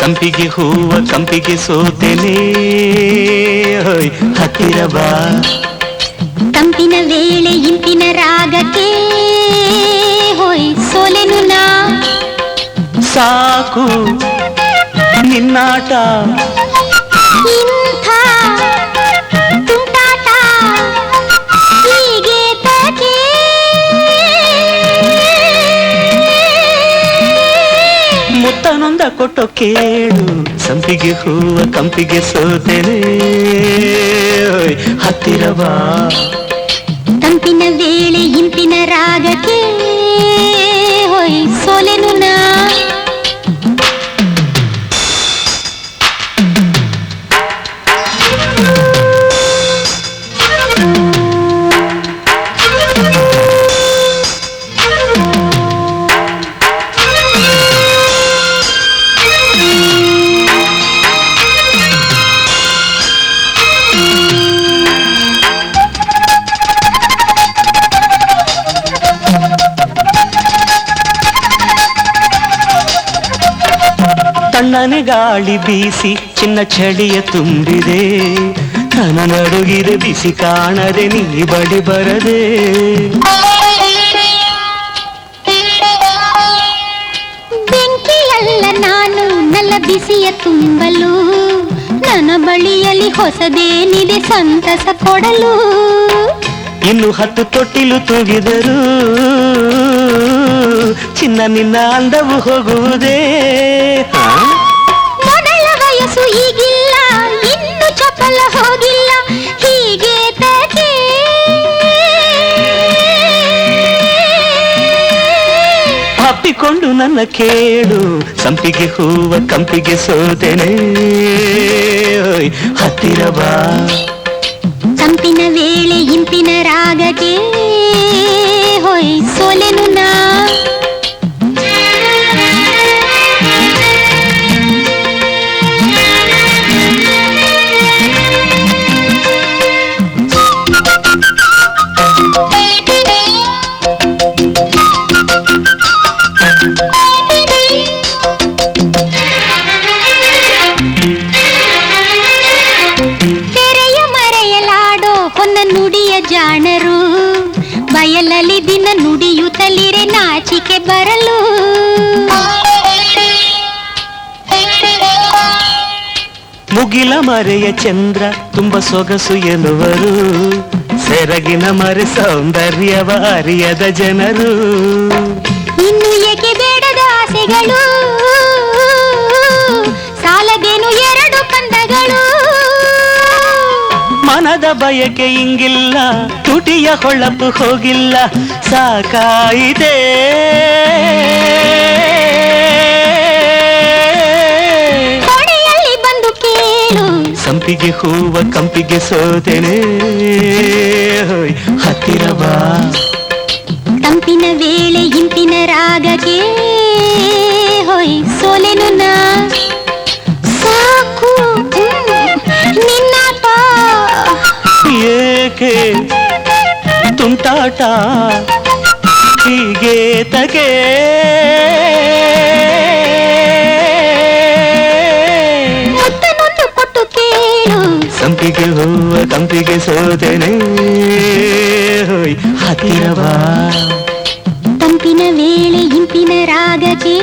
ಸಂಪಿಗೆ ಹೂವ ಕಂಪಿಗೆ ಸೋತೆನೆ ಹತ್ತಿರ ಬಾ ತಂಪಿನ ವೇಳೆ ಇಂಪಿನ ರಾಗಕ್ಕೆ ಹೋಯ್ ಸೋಲೆನು ನಾ ಸಾಕು ನಿನ್ನಾಟ ಇಂಥ ತುಂಟಾಟ ಹೀಗೆ ತಗೆ ಮುತ್ತನೊಂದ ಕೊಟ್ಟು ಕೇಳು ಸಂಪಿಗೆ ಹೂವ ಕಂಪಿಗೆ ಸೋತೆನೆ ಹತ್ತಿರ ಬಾ ತಂಪಿನ ವೇಳೆ ಇಂಪಿನ ರಾಗಕ್ಕೆ ಹೋಯ್ ಸೋಲೆನು ನಾ ತಣ್ಣನೆ ಗಾಳಿ ಬೀಸಿ ಚಿನ್ನ ಚಳಿಯ ತುಂಬಿದೆ ತನ ನಡುಗಿದೆ ಬಿಸಿ ಕಾಣದೆ ನೀ ಬಡಿ ಬರದೆ ಬೆಂಕಿಯಲ್ಲ ನಾನು ನಲ್ಲ ಬಿಸಿಯ ತುಂಬಲು ನನ್ನ ಬಳಿಯಲ್ಲಿ ಹೊಸದೇನಿದೆ ಸಂತಸ ಕೊಡಲು ಇನ್ನು 10 ತೊಟ್ಟಿಲು ತೂಗಿದರು ಚಿನ್ನ ನಿನ್ನ ಅಂದವು ಹೋಗುವುದೇ ಮೊದಲ ವಯಸ್ಸು ಈಗಿಲ್ಲ ಇನ್ನು ಚಪಲ ಹೋಗಿಲ್ಲ ಹೀಗೆ ತಗೆ ಅಪ್ಪಿಕೊಂಡು ನನ್ನ ಕೇಳು ಸಂಪಿಗೆ ಹೂವ ಕಂಪಿಗೆ ಸೋತೆನೆ ಹತ್ತಿರ ಬಾ ತಂಪಿನ ವೇಳೆ ಇಂಪಿನ ರಾಗಕ್ಕೆ ಹೋಯ್ ಸೋಲೆನು ನಾ ನುಡಿಯ ಜಾಣರು ಬಯಲಲ್ಲಿ ದಿನ ನುಡಿಯುತ್ತಲಿರೆ ನಾಚಿಕೆ ಬರಲು ಮುಗಿಲ ಮರೆಯ ಚಂದ್ರ ತುಂಬ ಸೊಗಸು ಎನ್ನುವರು ಸೆರಗಿನ ಮರೆ ಸೌಂದರ್ಯವ ಅರಿಯದ ಜನರು ಇನ್ನು ಏಕೆ ಬೇಡದ ಆಸೆಗಳು ಸಾಲದೇನು 2 ಕಂದಗಳು ಮನದ ಬಯಕೆ ಇಂಗಿಲ್ಲ ತುಟಿಯ ಹೊಳಪು ಹೋಗಿಲ್ಲ ಸಾಕಾಯಿದೆ ಕೊನೆಯಲ್ಲಿ ಬಂದು ಕೇಳು ಸಂಪಿಗೆ ಹೂವ ಕಂಪಿಗೆ ಸೋತೆನೆ ಹತ್ತಿರ ಬಾ ತಂಪಿನ ವೇಳೆ ಇಂಪಿನ ರಾಗಕ್ಕೆ ಹೋಯ್ ಸೋಲೆನು ನಾ ಸಾಕು ನಿನ್ನಾಟ ಏಕೆ ತುಂಟಾಟ ಹೀಗೆ ತಗೆ ಮುತ್ತನೊಂದು ಕೊಟ್ಟು ಕೇಳು ಸಂಪಿಗೆ ಹೂವ ಕಂಪಿಗೆ ಸೋತೆನೆ ಹತ್ತಿರ ಬಾ ತಂಪಿನ ವೇಳೆ ಇಂಪಿನ ರಾಗಕ್ಕೆ